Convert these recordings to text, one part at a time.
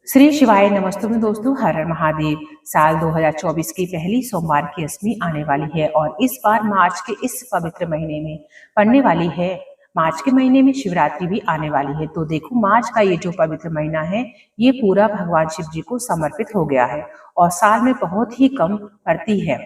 श्री शिवाय नमस्तुभ्यं दोस्तों, हर हर महादेव। साल 2024 की पहली सोमवार की अष्टमी आने वाली है और इस बार मार्च के इस पवित्र महीने में पड़ने वाली है। मार्च के महीने में शिवरात्रि भी आने वाली है। तो देखो, मार्च का ये जो पवित्र महीना है ये पूरा भगवान शिव जी को समर्पित हो गया है और साल में बहुत ही कम पड़ती है।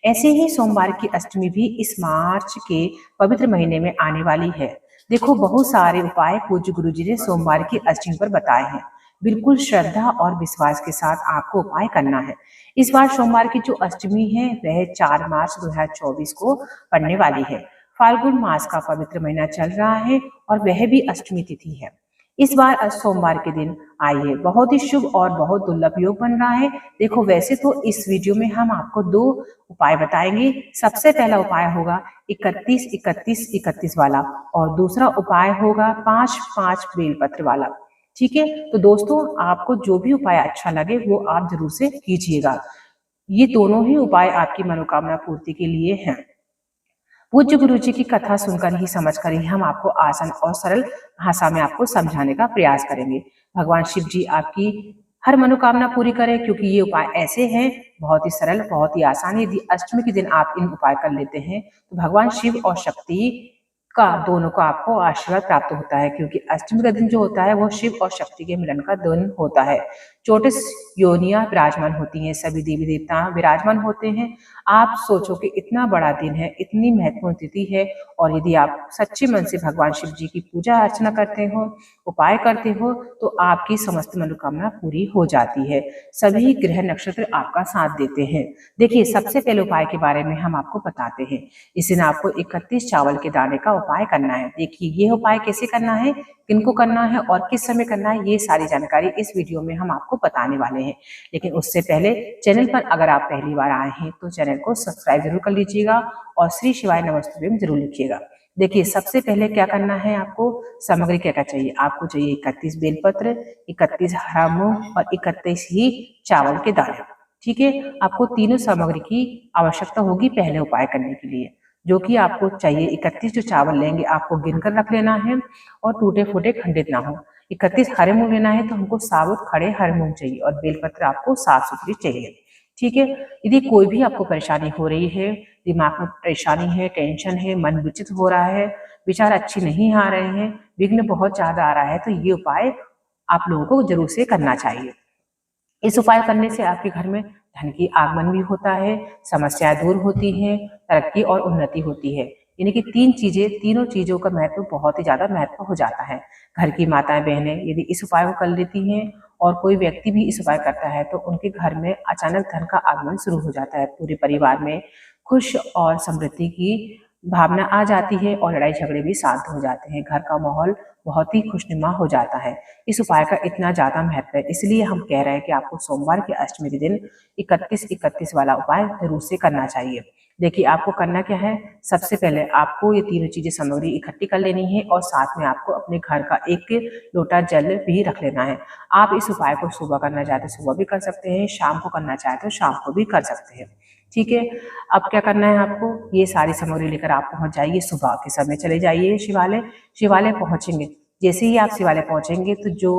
ऐसे ही सोमवार की अष्टमी भी इस मार्च के पवित्र महीने में आने वाली है। देखो, बहुत सारे उपाय पूज्य गुरु जी ने सोमवार की अष्टमी पर बताए हैं। बिल्कुल श्रद्धा और विश्वास के साथ आपको उपाय करना है। इस बार सोमवार की जो अष्टमी है वह 4 मार्च 2024 को पड़ने वाली है। फाल्गुन मास का पवित्र महीना चल रहा है और वह भी अष्टमी तिथि है। इस बार सोमवार के दिन आइए, बहुत ही शुभ और बहुत दुर्लभ योग बन रहा है। देखो, वैसे तो इस वीडियो में हम आपको 2 उपाय बताएंगे। सबसे पहला उपाय होगा 31 31 31 वाला और दूसरा उपाय होगा 5 5 बेलपत्र वाला। ठीक है, तो दोस्तों आपको जो भी उपाय अच्छा लगे वो आप जरूर से कीजिएगा। ये दोनों ही उपाय आपकी मनोकामना पूर्ति के लिए हैं। पूज्य गुरु जी की कथा सुनकर ही समझकर ही हम आपको आसान और सरल भाषा में आपको समझाने का प्रयास करेंगे। भगवान शिव जी आपकी हर मनोकामना पूरी करें, क्योंकि ये उपाय ऐसे हैं बहुत ही सरल, बहुत ही आसान। यदि अष्टमी के दिन आप इन उपाय कर लेते हैं तो भगवान शिव और शक्ति का दोनों का आपको आशीर्वाद प्राप्त होता है, क्योंकि अष्टमी का दिन जो होता है वो शिव और शक्ति के मिलन का दिन होता है। 34 योनियां विराजमान होती हैं, सभी देवी देवता विराजमान होते हैं। आप सोचो कि इतना बड़ा दिन है, इतनी महत्वपूर्ण तिथि है, और यदि आप सच्चे मन से भगवान शिव जी की पूजा अर्चना करते हो, उपाय करते हो, तो आपकी समस्त मनोकामना पूरी हो जाती है। सभी ग्रह नक्षत्र आपका साथ देते हैं। देखिए, सबसे पहले उपाय के बारे में हम आपको बताते हैं। इस दिन आपको 31 चावल के दाने का उपाय करना है। देखिए, ये उपाय कैसे करना है, किनको करना है और किस समय करना है, ये सारी जानकारी इस वीडियो में हम आपको बताने वाले हैं। लेकिन उससे पहले चैनल पर अगर आप पहली बार आए हैं तो चैनल को सब्सक्राइब जरूर कर लीजिएगा और श्री शिवाय नमस्तुभ्यं जरूर लिखिएगा। देखिए, सबसे पहले क्या करना है, आपको सामग्री क्या क्या चाहिए। आपको चाहिए 31 बेलपत्र, 31 हरा मूंग और 31 ही चावल के दाने। ठीक है, आपको तीनों सामग्री की आवश्यकता होगी पहले उपाय करने के लिए, जो कि आपको चाहिए 31 जो चावल लेंगे आपको गिनकर रख लेना है और टूटे फूटे खंडित ना हो। 31 हरे मूंग लेना है तो हमको साबुत खड़े हरे मूंग चाहिए और बेलपत्र आपको साफ सुथरी चाहिए। ठीक है, यदि कोई भी आपको परेशानी हो रही है, दिमाग में परेशानी है, टेंशन है, मन विचलित हो रहा है, विचार अच्छे नहीं आ रहे हैं, विघ्न बहुत ज्यादा आ रहा है, तो ये उपाय आप लोगों को जरूर से करना चाहिए। इस उपाय करने से आपके घर में धन की आगमन भी होता है, समस्याएं दूर होती हैं, तरक्की और उन्नति होती है। यानी कि तीनों चीजों का महत्व बहुत ही ज्यादा महत्व हो जाता है। घर की माताएं बहनें यदि इस उपाय को कर लेती हैं और कोई व्यक्ति भी इस उपाय करता है तो उनके घर में अचानक धन का आगमन शुरू हो जाता है। पूरे परिवार में खुश और समृद्धि की भावना आ जाती है और लड़ाई झगड़े भी शांत हो जाते हैं। घर का माहौल बहुत ही खुशनुमा हो जाता है। इस उपाय का इतना ज्यादा महत्व है, इसलिए हम कह रहे हैं कि आपको सोमवार के अष्टमी के दिन 31 31 वाला उपाय जरूर से करना चाहिए। देखिए, आपको करना क्या है, सबसे पहले आपको ये तीनों चीजें सामग्री इकट्ठी कर लेनी है और साथ में आपको अपने घर का 1 लोटा जल भी रख लेना है। आप इस उपाय को सुबह करना चाहते हैं सुबह भी कर सकते हैं, शाम को करना चाहते हो शाम को भी कर सकते हैं। ठीक है, अब क्या करना है, आपको ये सारी सामग्री लेकर आप पहुंच जाइए, सुबह के समय चले जाइए शिवालय। शिवालय पहुंचेंगे, जैसे ही आप शिवालय पहुंचेंगे तो जो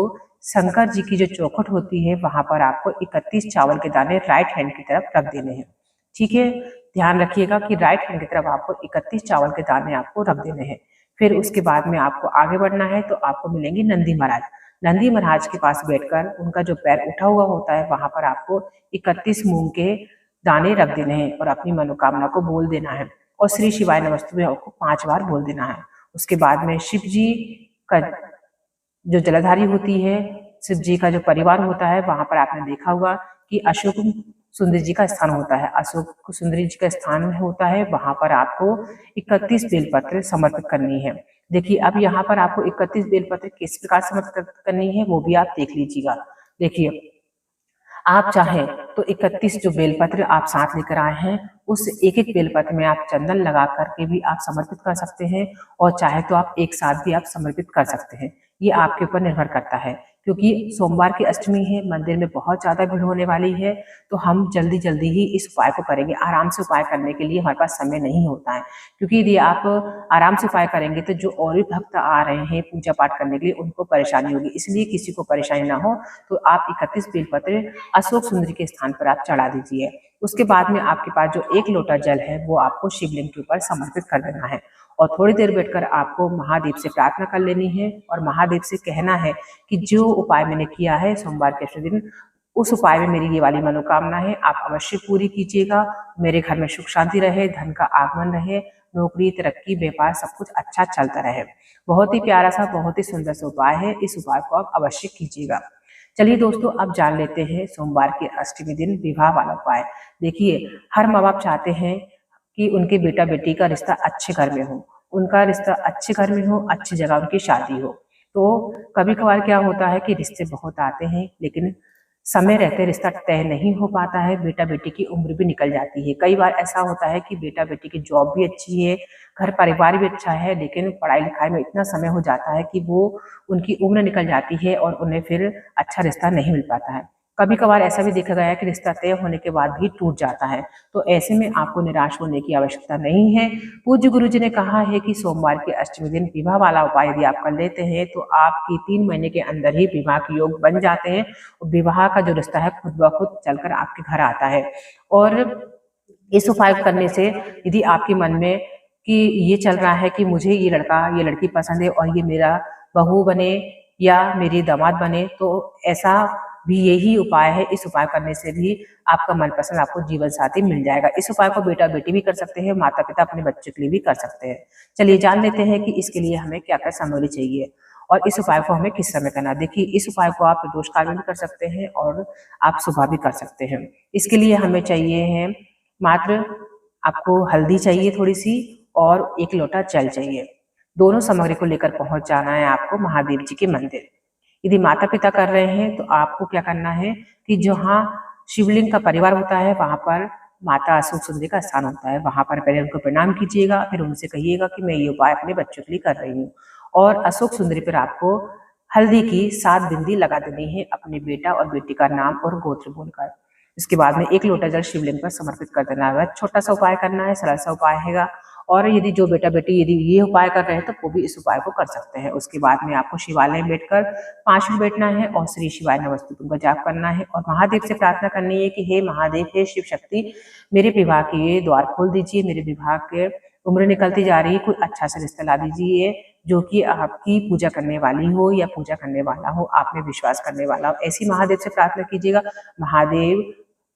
शंकर जी की जो चौखट होती है वहां पर आपको 31 चावल के दाने राइट हैंड की तरफ रख देने हैं। ठीक है, ध्यान रखिएगा कि राइट हैंड की तरफ आपको 31 चावल के दाने आपको रख देने हैं। फिर उसके बाद में आपको आगे बढ़ना है तो आपको मिलेंगे नंदी महाराज। नंदी महाराज के पास बैठकर उनका जो पैर उठा हुआ होता है वहां पर आपको 31 मूंग के दाने रख देने हैं और अपनी मनोकामना को बोल देना है और श्री शिवाय नमस्तुभ्यं आपको 5 बार बोल देना है। उसके बाद में शिव जी का जो जलाधारी होती है, शिव जी का जो परिवार होता है, वहां पर आपने देखा होगा कि अशोक सुंदर जी का स्थान होता है। अशोक सुंदर जी का स्थान में होता है, वहां पर आपको 31 बेलपत्र समर्पित करनी है। देखिए, अब यहाँ पर आपको 31 बेलपत्र किस प्रकार समर्पित करनी है वो भी आप देख लीजिएगा। देखिए, आप चाहें तो 31 जो बेलपत्र आप साथ लेकर आए हैं उस एक एक बेलपत्र में आप चंदन लगा करके भी आप समर्पित कर सकते हैं और चाहे तो आप एक साथ भी आप समर्पित कर सकते हैं। ये आपके ऊपर निर्भर करता है, क्योंकि सोमवार की अष्टमी है, मंदिर में बहुत ज़्यादा भीड़ होने वाली है, तो हम जल्दी जल्दी ही इस उपाय को करेंगे। आराम से उपाय करने के लिए हमारे पास समय नहीं होता है, क्योंकि यदि आप आराम से उपाय करेंगे तो जो और भी भक्त आ रहे हैं पूजा पाठ करने के लिए उनको परेशानी होगी। इसलिए किसी को परेशानी ना हो तो आप 31 बेलपत्र अशोक सुंदरी के स्थान पर आप चढ़ा दीजिए। उसके बाद में आपके पास जो 1 लोटा जल है वो आपको शिवलिंग के ऊपर समर्पित कर देना है और थोड़ी देर बैठकर आपको महादेव से प्रार्थना कर लेनी है और महादेव से कहना है कि जो उपाय मैंने किया है सोमवार के अष्टमी दिन, उस उपाय में मेरी ये वाली मनोकामना है, आप अवश्य पूरी कीजिएगा। मेरे घर में सुख शांति रहे, धन का आगमन रहे, नौकरी, तरक्की, व्यापार सब कुछ अच्छा चलता रहे। बहुत ही प्यारा सा, बहुत ही सुंदर सा उपाय है। इस उपाय को आप अवश्य कीजिएगा। चलिए दोस्तों, अब जान लेते हैं सोमवार के अष्टमी दिन विवाह वाला उपाय। देखिए, हर माँ बाप चाहते हैं कि उनके बेटा बेटी का रिश्ता अच्छे घर में हो, उनका रिश्ता अच्छे घर में हो, अच्छी जगह उनकी शादी हो। तो कभी कभार क्या होता है कि रिश्ते बहुत आते हैं, लेकिन समय रहते रिश्ता तय नहीं हो पाता है, बेटा बेटी की उम्र भी निकल जाती है। कई बार ऐसा होता है कि बेटा बेटी की जॉब भी अच्छी है, घर परिवार भी अच्छा है, लेकिन पढ़ाई लिखाई में इतना समय हो जाता है कि वो उनकी उम्र निकल जाती है और उन्हें फिर अच्छा रिश्ता नहीं मिल पाता है। कभी कभार ऐसा भी देखा गया है कि रिश्ता तय होने के बाद भी टूट जाता है। तो ऐसे में आपको निराश होने की आवश्यकता नहीं है। पूज्य गुरु जी ने कहा है कि सोमवार के अष्टमी दिन विवाह वाला उपाय यदि आप कर लेते हैं तो आपकी 3 महीने के अंदर ही विवाह के योग बन जाते हैं। विवाह का जो रिश्ता है खुद ब खुद चलकर आपके घर आता है। और इस उपाय करने से यदि आपके मन में कि ये चल रहा है कि मुझे ये लड़का ये लड़की पसंद है और ये मेरा बहू बने या मेरी दामाद बने, तो ऐसा भी यही उपाय है। इस उपाय करने से भी आपका मनपसंद आपको जीवन साथी मिल जाएगा। इस उपाय को बेटा बेटी भी कर सकते हैं, माता पिता अपने बच्चों के लिए भी कर सकते हैं। चलिए जान लेते हैं कि इसके लिए हमें क्या क्या सामग्री चाहिए और इस उपाय को हमें किस समय करना है। देखिए, इस उपाय को आप प्रदोष काल में भी कर सकते हैं और आप सुबह भी कर सकते हैं। इसके लिए हमें चाहिए है मात्र, आपको हल्दी चाहिए थोड़ी सी और 1 लोटा जल चाहिए। दोनों सामग्री को लेकर पहुंच जाना है आपको महादेव जी के मंदिर। यदि माता पिता कर रहे हैं तो आपको क्या करना है कि जहाँ शिवलिंग का परिवार होता है वहां पर माता अशोक सुंदरी का स्थान होता है, वहां पर पहले उनको प्रणाम कीजिएगा, फिर उनसे कहिएगा कि मैं ये उपाय अपने बच्चों के लिए कर रही हूँ। और अशोक सुंदरी पर आपको हल्दी की 7 बिंदी लगा देनी है अपने बेटा और बेटी का नाम और गोत्र बोलकर। इसके बाद में 1 लोटा जल शिवलिंग पर समर्पित कर देना है। छोटा सा उपाय करना है, सरल सा उपाय हैगा। और यदि जो बेटा बेटी यदि ये उपाय कर रहे हैं तो वो भी इस उपाय को कर सकते हैं। उसके बाद में आपको शिवालय में बैठकर 5 मिनट बैठना है और श्री शिवाय नमस्तुभ्यं का जाप करना है और महादेव से प्रार्थना करनी है कि हे महादेव, हे शिव शक्ति, मेरे विवाह के द्वार खोल दीजिए, मेरे विवाह के उम्र निकलती जा रही है, कोई अच्छा सा रिश्ता ला दीजिए जो कि आपकी पूजा करने वाली हो या पूजा करने वाला हो, आप में विश्वास करने वाला हो। ऐसी महादेव से प्रार्थना कीजिएगा। महादेव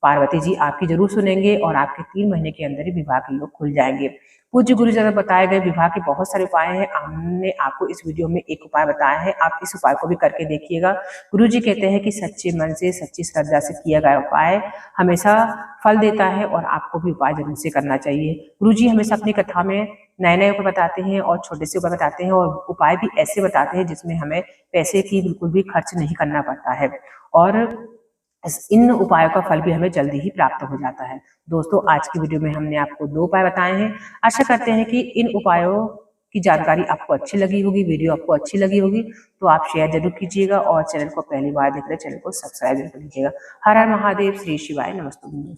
पार्वती जी आपकी जरूर सुनेंगे और आपके 3 महीने के अंदर ही विवाह के योग खुल जाएंगे। पूज्य गुरु जी द्वारा बताए गए विवाह के बहुत सारे उपाय हैं। हमने आपको इस वीडियो में एक उपाय बताया है, आप इस उपाय को भी करके देखिएगा। गुरु जी कहते हैं कि सच्चे मन से, सच्ची श्रद्धा से किया गया उपाय हमेशा फल देता है और आपको भी उपाय जरूर से करना चाहिए। गुरु जी हमेशा अपनी कथा में नए नए उपाय बताते हैं और छोटे से उपाय बताते हैं और उपाय भी ऐसे बताते हैं जिसमें हमें पैसे की बिल्कुल भी खर्च नहीं करना पड़ता है और इन उपायों का फल भी हमें जल्दी ही प्राप्त हो जाता है। दोस्तों, आज की वीडियो में हमने आपको 2 उपाय बताए हैं। आशा करते हैं कि इन उपायों की जानकारी आपको अच्छी लगी होगी, वीडियो आपको अच्छी लगी होगी, तो आप शेयर जरूर कीजिएगा और चैनल को पहली बार देख रहे चैनल को सब्सक्राइब जरूर कीजिएगा। हर हर महादेव, श्री शिवाय नमस्तुभ्यं।